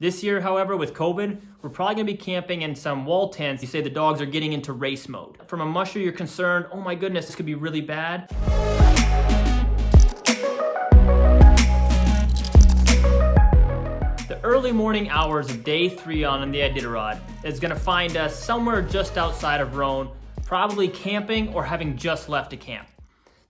This year, however, with COVID, we're probably gonna be camping in some wall tents. You say the dogs are getting into race mode. From a musher, you're concerned, oh my goodness, this could be really bad. The early morning hours of day 3 on the Iditarod is gonna find us somewhere just outside of Rohn, probably camping or having just left a camp.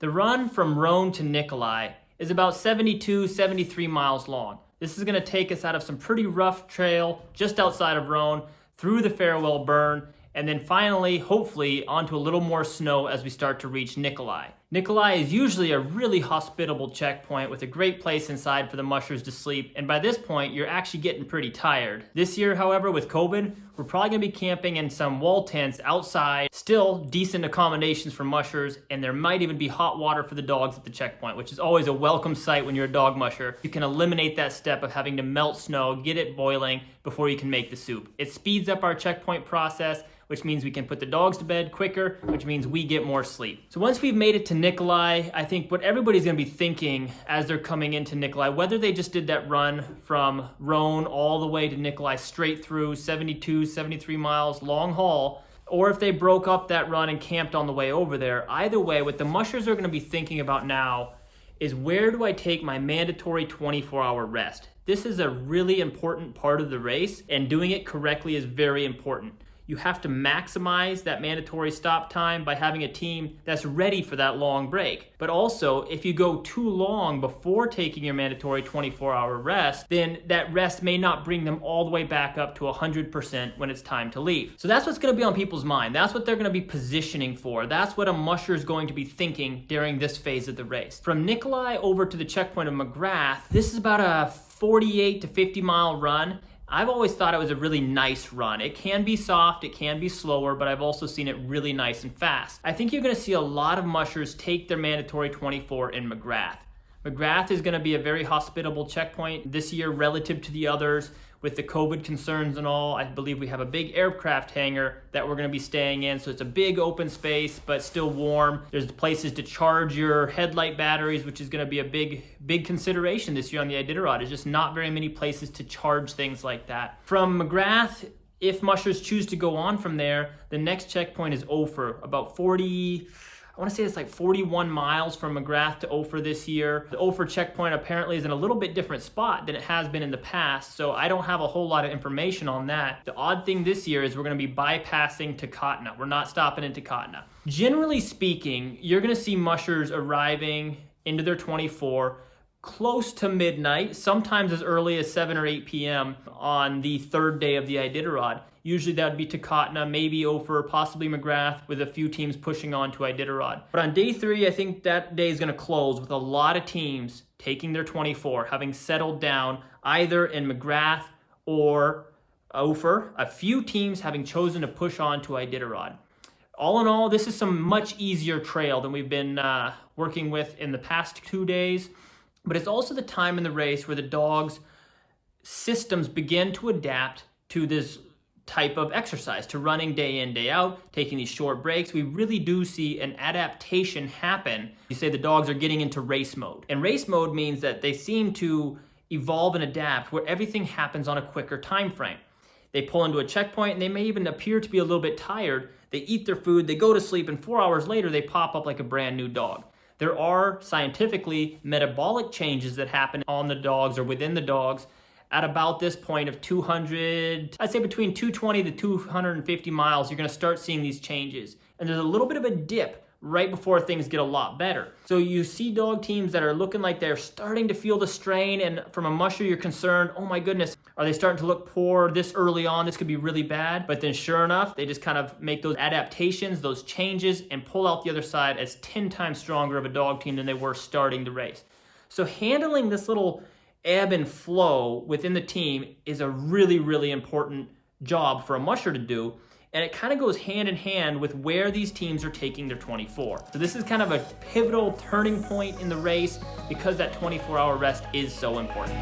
The run from Rohn to Nikolai is about 72, 73 miles long. This is gonna take us out of some pretty rough trail just outside of Rohn, through the Farewell Burn, and then finally, hopefully, onto a little more snow as we start to reach Nikolai. Nikolai is usually a really hospitable checkpoint with a great place inside for the mushers to sleep, and by this point, you're actually getting pretty tired. This year, however, with COVID, we're probably gonna be camping in some wall tents outside, still decent accommodations for mushers, and there might even be hot water for the dogs at the checkpoint, which is always a welcome sight when you're a dog musher. You can eliminate that step of having to melt snow, get it boiling before you can make the soup. It speeds up our checkpoint process, which means we can put the dogs to bed quicker, which means we get more sleep. So once we've made it to Nikolai, I think what everybody's gonna be thinking as they're coming into Nikolai, whether they just did that run from Rohn all the way to Nikolai straight through 72, 73 miles, long haul, or if they broke up that run and camped on the way over there, either way, what the mushers are gonna be thinking about now is where do I take my mandatory 24-hour rest? This is a really important part of the race, and doing it correctly is very important. You have to maximize that mandatory stop time by having a team that's ready for that long break. But also, if you go too long before taking your mandatory 24-hour rest, then that rest may not bring them all the way back up to 100% when it's time to leave. So that's what's gonna be on people's mind. That's what they're gonna be positioning for. That's what a musher is going to be thinking during this phase of the race. From Nikolai over to the checkpoint of McGrath, this is about a 48 to 50 mile run. I've always thought it was a really nice run. It can be soft, it can be slower, but I've also seen it really nice and fast. I think you're gonna see a lot of mushers take their mandatory 24 in McGrath. McGrath is gonna be a very hospitable checkpoint this year relative to the others. With the COVID concerns and all, I believe we have a big aircraft hangar that we're gonna be staying in, so it's a big open space, but still warm. There's places to charge your headlight batteries, which is gonna be a big consideration this year on the Iditarod. There's just not very many places to charge things like that. From McGrath, if mushers choose to go on from there, the next checkpoint is Ophir, about 41 miles from McGrath to Ophir this year. The Ophir checkpoint apparently is in a little bit different spot than it has been in the past, so I don't have a whole lot of information on that. The odd thing this year is we're gonna be bypassing Takotna. We're not stopping in Takotna. Generally speaking, you're gonna see mushers arriving into their 24 close to midnight, sometimes as early as 7 or 8 p.m. on the third day of the Iditarod. Usually that would be Takotna, maybe Ophir, possibly McGrath, with a few teams pushing on to Iditarod. But on day 3, I think that day is gonna close with a lot of teams taking their 24, having settled down either in McGrath or Ophir, a few teams having chosen to push on to Iditarod. All in all, this is some much easier trail than we've been working with in the past 2 days. But it's also the time in the race where the dogs' systems begin to adapt to this type of exercise, to running day in, day out, taking these short breaks. We really do see an adaptation happen. You say the dogs are getting into race mode. And race mode means that they seem to evolve and adapt where everything happens on a quicker time frame. They pull into a checkpoint and they may even appear to be a little bit tired. They eat their food, they go to sleep, and 4 hours later they pop up like a brand new dog. There are scientifically metabolic changes that happen on the dogs or within the dogs at about this point of 200, I'd say between 220 to 250 miles, you're gonna start seeing these changes. And there's a little bit of a dip right before things get a lot better. So you see dog teams that are looking like they're starting to feel the strain, and from a musher, you're concerned, oh my goodness, are they starting to look poor this early on? This could be really bad. But then sure enough, they just kind of make those adaptations, those changes, and pull out the other side as 10 times stronger of a dog team than they were starting the race. So handling this little ebb and flow within the team is a really, really important job for a musher to do. And it kind of goes hand in hand with where these teams are taking their 24. So this is kind of a pivotal turning point in the race because that 24-hour rest is so important.